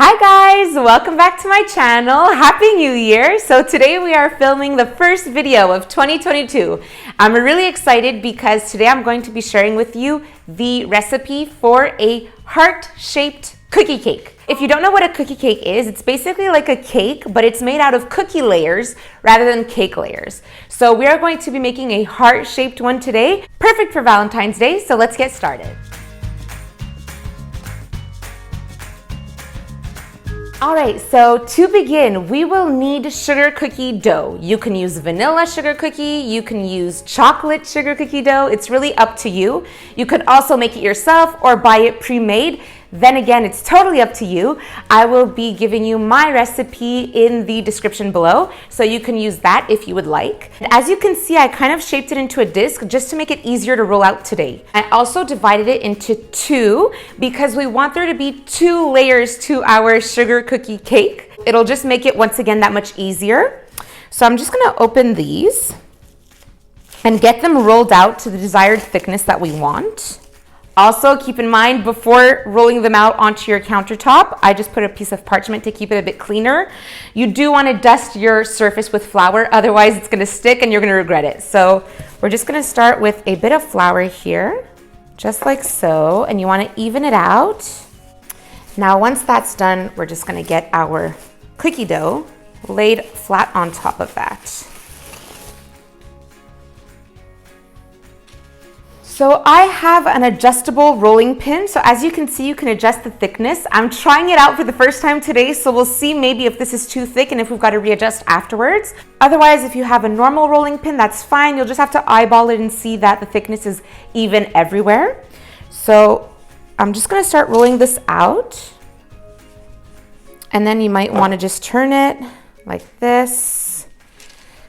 Hi guys, welcome back to my channel. Happy New Year. So today we are filming the first video of 2022. I'm really excited because today I'm going to be sharing with you the recipe for a heart-shaped cookie cake. If you don't know what a cookie cake is, it's basically like a cake, but it's made out of cookie layers rather than cake layers. So we are going to be making a heart-shaped one today, perfect for Valentine's Day. So let's get started. All right, so to begin, we will need sugar cookie dough. You can use vanilla sugar cookie, you can use chocolate sugar cookie dough. It's really up to you. You could also make it yourself or buy it pre-made. Then again, it's totally up to you. I will be giving you my recipe in the description below, so you can use that if you would like. As you can see, I kind of shaped it into a disc just to make it easier to roll out today. I also divided it into two because we want there to be two layers to our sugar cookie cake. It'll just make it, once again, that much easier. So I'm just gonna open these and get them rolled out to the desired thickness that we want. Also, keep in mind, before rolling them out onto your countertop, I just put a piece of parchment to keep it a bit cleaner. You do want to dust your surface with flour, otherwise it's going to stick and you're going to regret it. So we're just going to start with a bit of flour here, just like so, and you want to even it out. Now, once that's done, we're just going to get our cookie dough laid flat on top of that. So I have an adjustable rolling pin. So as you can see, you can adjust the thickness. I'm trying it out for the first time today, so we'll see maybe if this is too thick and if we've got to readjust afterwards. Otherwise, if you have a normal rolling pin, that's fine. You'll just have to eyeball it and see that the thickness is even everywhere. So I'm just gonna start rolling this out. And then you might wanna just turn it like this,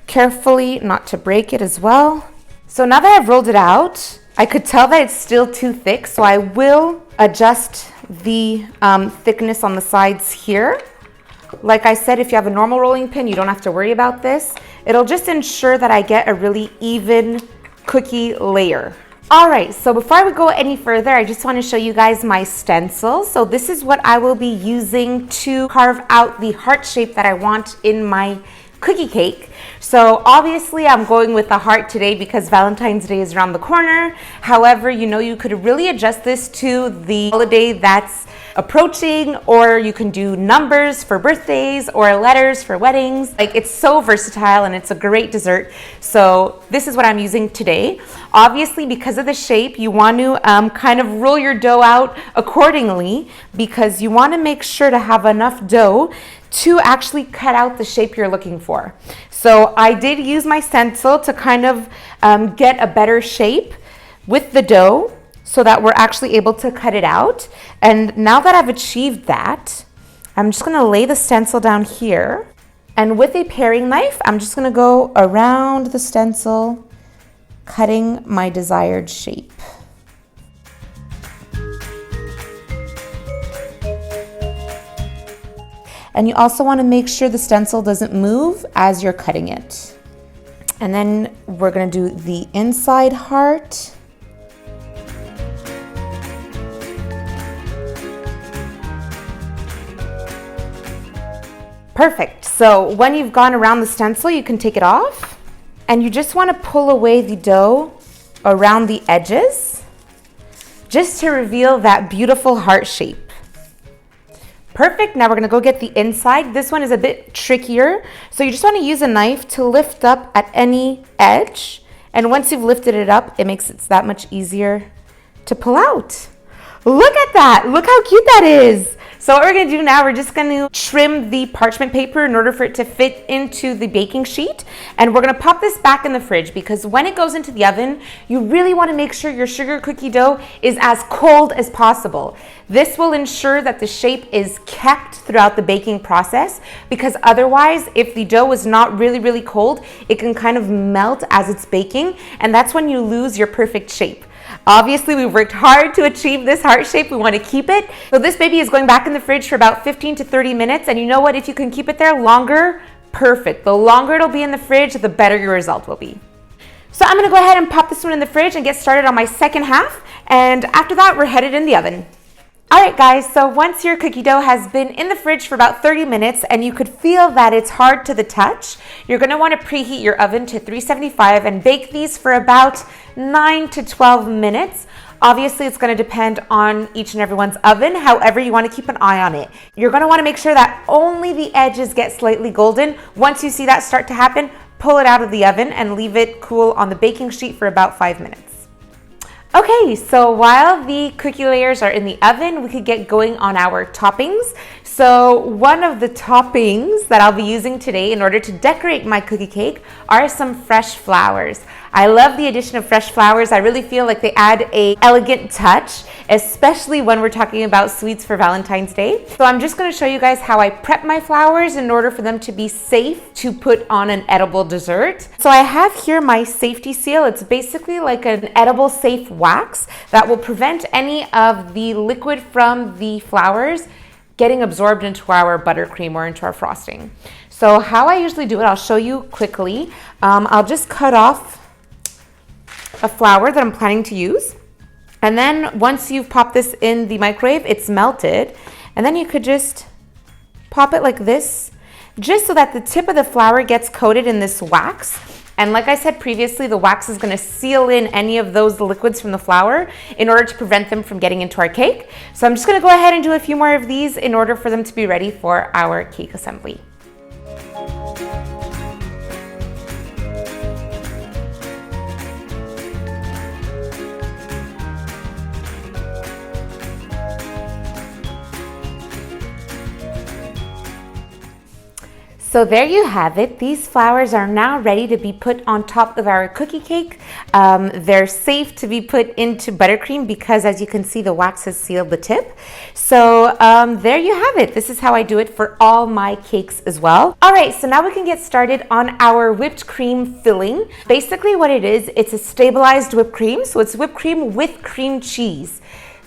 carefully, not to break it as well. So now that I've rolled it out, I could tell that it's still too thick, so I will adjust the thickness on the sides here. Like I said, if you have a normal rolling pin, you don't have to worry about this. It'll just ensure that I get a really even cookie layer. All right, so before we go any further, I just want to show you guys my stencil. So this is what I will be using to carve out the heart shape that I want in my cookie cake. So obviously I'm going with the heart today because Valentine's Day is around the corner. However, you know, you could really adjust this to the holiday that's approaching, or you can do numbers for birthdays or letters for weddings. Like, it's so versatile and it's a great dessert. So this is what I'm using today. Obviously, because of the shape, you want to kind of roll your dough out accordingly, because you want to make sure to have enough dough to actually cut out the shape you're looking for. So I did use my stencil to kind of get a better shape with the dough so that we're actually able to cut it out. And now that I've achieved that, I'm just gonna lay the stencil down here. And with a paring knife, I'm just gonna go around the stencil, cutting my desired shape. And you also want to make sure the stencil doesn't move as you're cutting it. And then we're going to do the inside heart. Perfect. So when you've gone around the stencil, you can take it off. And you just want to pull away the dough around the edges, just to reveal that beautiful heart shape. Perfect. Now we're going to go get the inside. This one is a bit trickier. So you just want to use a knife to lift up at any edge. And once you've lifted it up, it makes it that much easier to pull out. Look at that. Look how cute that is. So what we're going to do now, we're just going to trim the parchment paper in order for it to fit into the baking sheet. And we're going to pop this back in the fridge, because when it goes into the oven, you really want to make sure your sugar cookie dough is as cold as possible. This will ensure that the shape is kept throughout the baking process, because otherwise, if the dough is not really cold, it can kind of melt as it's baking, and that's when you lose your perfect shape. Obviously, we worked hard to achieve this heart shape. We want to keep it. So this baby is going back in the fridge for about 15 to 30 minutes. And you know what? If you can keep it there longer, perfect. The longer it'll be in the fridge, the better your result will be. So I'm going to go ahead and pop this one in the fridge and get started on my second half. And after that, we're headed in the oven. All right, guys, so once your cookie dough has been in the fridge for about 30 minutes and you could feel that it's hard to the touch, you're gonna wanna preheat your oven to 375 and bake these for about 9 to 12 minutes. Obviously, it's gonna depend on each and everyone's oven. However, you wanna keep an eye on it. You're gonna wanna make sure that only the edges get slightly golden. Once you see that start to happen, pull it out of the oven and leave it cool on the baking sheet for about 5 minutes. Okay, so while the cookie layers are in the oven, we could get going on our toppings. So one of the toppings that I'll be using today in order to decorate my cookie cake are some fresh flowers. I love the addition of fresh flowers. I really feel like they add an elegant touch, especially when we're talking about sweets for Valentine's Day. So I'm just gonna show you guys how I prep my flowers in order for them to be safe to put on an edible dessert. So I have here my safety seal. It's basically like an edible safe wax that will prevent any of the liquid from the flowers getting absorbed into our buttercream or into our frosting. So how I usually do it, I'll show you quickly. I'll just cut off a flower that I'm planning to use. And then once you've popped this in the microwave, it's melted. And then you could just pop it like this, just so that the tip of the flower gets coated in this wax. And like I said previously, the wax is gonna seal in any of those liquids from the flour in order to prevent them from getting into our cake. So I'm just gonna go ahead and do a few more of these in order for them to be ready for our cake assembly. So there you have it. These flowers are now ready to be put on top of our cookie cake. They're safe to be put into buttercream because, as you can see, the wax has sealed the tip. So there you have it. This is how I do it for all my cakes as well. All right, so now we can get started on our whipped cream filling. Basically what it is, it's a stabilized whipped cream. So it's whipped cream with cream cheese.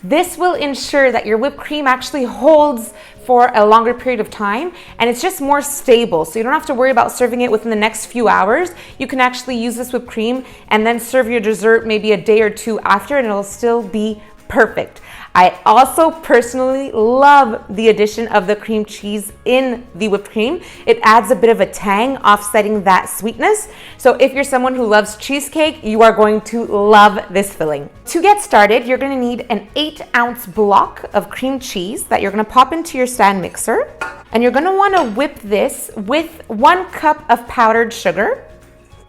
This will ensure that your whipped cream actually holds for a longer period of time and it's just more stable. So you don't have to worry about serving it within the next few hours. You can actually use this whipped cream and then serve your dessert maybe a day or two after and it'll still be perfect. I also personally love the addition of the cream cheese in the whipped cream. It adds a bit of a tang, offsetting that sweetness. So if you're someone who loves cheesecake, you are going to love this filling. To get started, you're gonna need an 8-ounce block of cream cheese that you're gonna pop into your stand mixer. And you're gonna wanna whip this with 1 cup of powdered sugar.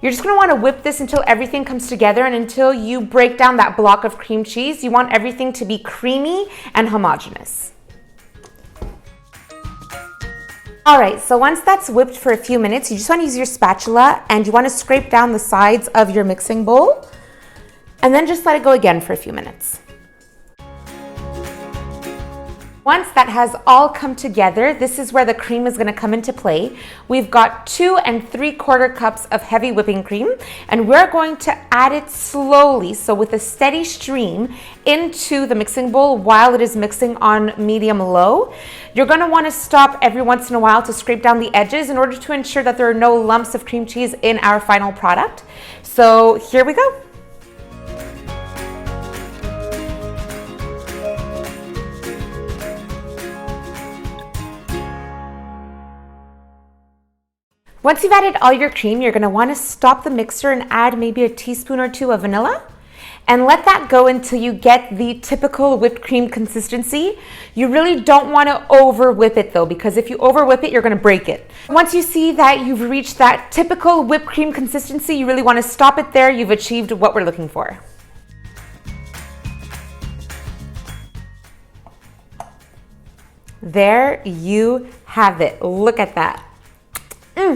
You're just gonna wanna whip this until everything comes together and until you break down that block of cream cheese. You want everything to be creamy and homogeneous. All right, so once that's whipped for a few minutes, you just wanna use your spatula and you wanna scrape down the sides of your mixing bowl and then just let it go again for a few minutes. Once that has all come together, this is where the cream is gonna come into play. We've got 2 3/4 cups of heavy whipping cream, and we're going to add it slowly, so with a steady stream, into the mixing bowl while it is mixing on medium-low. You're gonna wanna stop every once in a while to scrape down the edges in order to ensure that there are no lumps of cream cheese in our final product. So here we go. Once you've added all your cream, you're gonna wanna stop the mixer and add maybe a teaspoon or 2 of vanilla and let that go until you get the typical whipped cream consistency. You really don't wanna over whip it though, because if you over whip it, you're gonna break it. Once you see that you've reached that typical whipped cream consistency, you really wanna stop it there. You've achieved what we're looking for. There you have it. Look at that.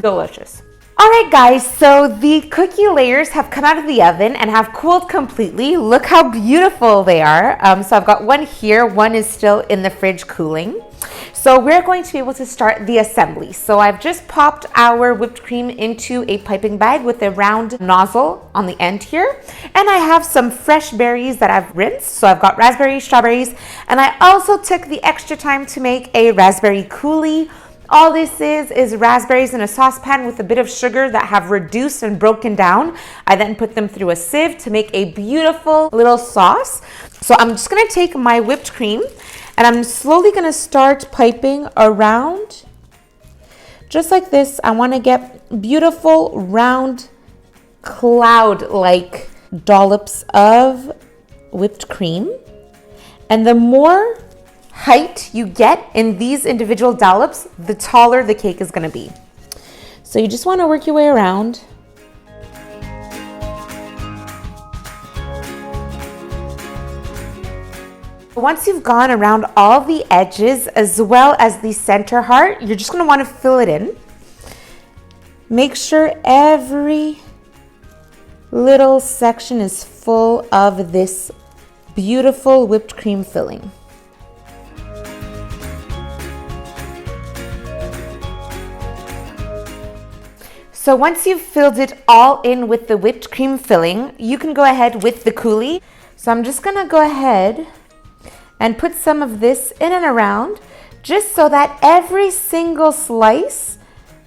Delicious. All right, guys, so the cookie layers have come out of the oven and have cooled completely. Look how beautiful they are. So I've got one here, one is still in the fridge cooling. So we're going to be able to start the assembly. So I've just popped our whipped cream into a piping bag with a round nozzle on the end here. And I have some fresh berries that I've rinsed. So I've got raspberries, strawberries, and I also took the extra time to make a raspberry coulis. All this is raspberries in a saucepan with a bit of sugar that have reduced and broken down. I then put them through a sieve to make a beautiful little sauce. So I'm just gonna take my whipped cream And I'm slowly gonna start piping around. Just like this, I wanna get beautiful, round, cloud-like dollops of whipped cream. And the more height you get in these individual dollops, the taller the cake is gonna be. So you just wanna work your way around. Once you've gone around all the edges as well as the center heart, you're just gonna wanna fill it in. Make sure every little section is full of this beautiful whipped cream filling. So once you've filled it all in with the whipped cream filling, you can go ahead with the coulis. So I'm just gonna go ahead and put some of this in and around, just so that every single slice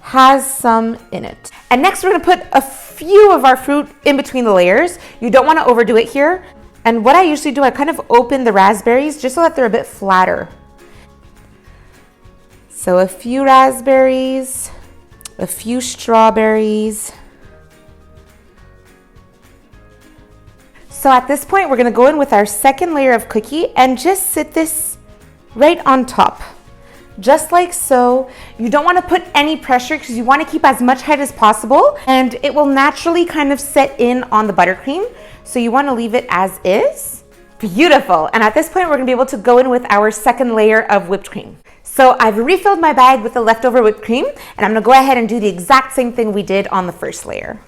has some in it. And next we're gonna put a few of our fruit in between the layers. You don't wanna overdo it here. And what I usually do, I kind of open the raspberries just so that they're a bit flatter. So a few raspberries, a few strawberries. So at this point, we're gonna go in with our second layer of cookie and just sit this right on top. Just like so. You don't wanna put any pressure because you wanna keep as much height as possible, and it will naturally kind of set in on the buttercream. So you wanna leave it as is. Beautiful. And at this point, we're gonna be able to go in with our second layer of whipped cream. So I've refilled my bag with the leftover whipped cream, and I'm gonna go ahead and do the exact same thing we did on the first layer.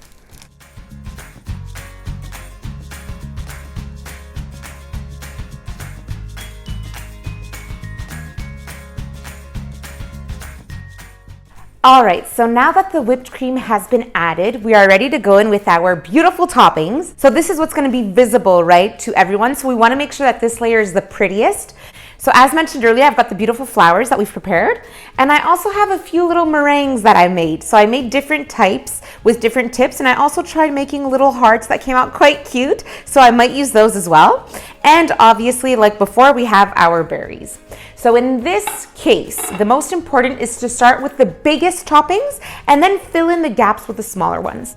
All right, so now that the whipped cream has been added, we are ready to go in with our beautiful toppings. So this is what's gonna be visible, right, to everyone. So we wanna make sure that this layer is the prettiest. So as mentioned earlier, I've got the beautiful flowers that we've prepared. And I also have a few little meringues that I made. So I made different types with different tips. And I also tried making little hearts that came out quite cute. So I might use those as well. And obviously, like before, we have our berries. So in this case, the most important is to start with the biggest toppings and then fill in the gaps with the smaller ones.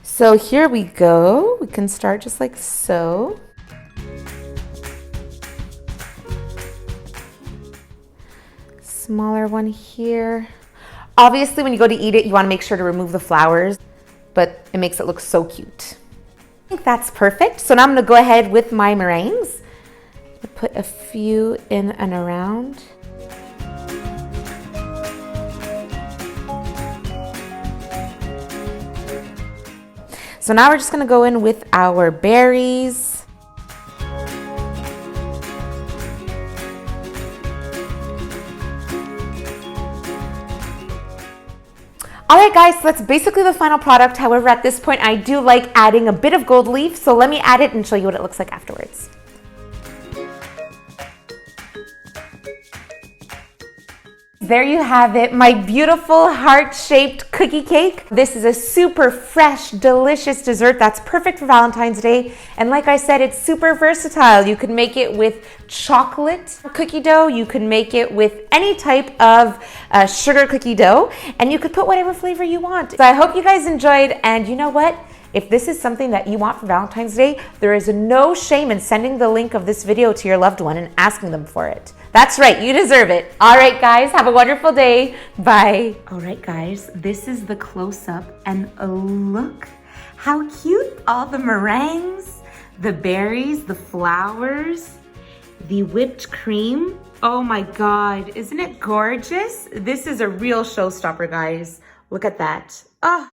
So here we go. We can start just like so. Smaller one here. Obviously, when you go to eat it, you want to make sure to remove the flowers, but it makes it look so cute. I think that's perfect. So now I'm going to go ahead with my meringues. Put a few in and around. So now we're just going to go in with our berries. All right, guys, so that's basically the final product. However, at this point, I do like adding a bit of gold leaf. So let me add it and show you what it looks like afterwards. There you have it, my beautiful heart-shaped cookie cake. This is a super fresh, delicious dessert that's perfect for Valentine's Day. And like I said, it's super versatile. You can make it with chocolate cookie dough. You can make it with any type of sugar cookie dough. And you could put whatever flavor you want. So I hope you guys enjoyed. And you know what? If this is something that you want for Valentine's Day, there is no shame in sending the link of this video to your loved one and asking them for it. That's right, you deserve it. All right, guys, have a wonderful day. Bye. All right, guys, this is the close-up, and look how cute all the meringues, the berries, the flowers, the whipped cream. Oh my God, isn't it gorgeous? This is a real showstopper, guys. Look at that. Oh.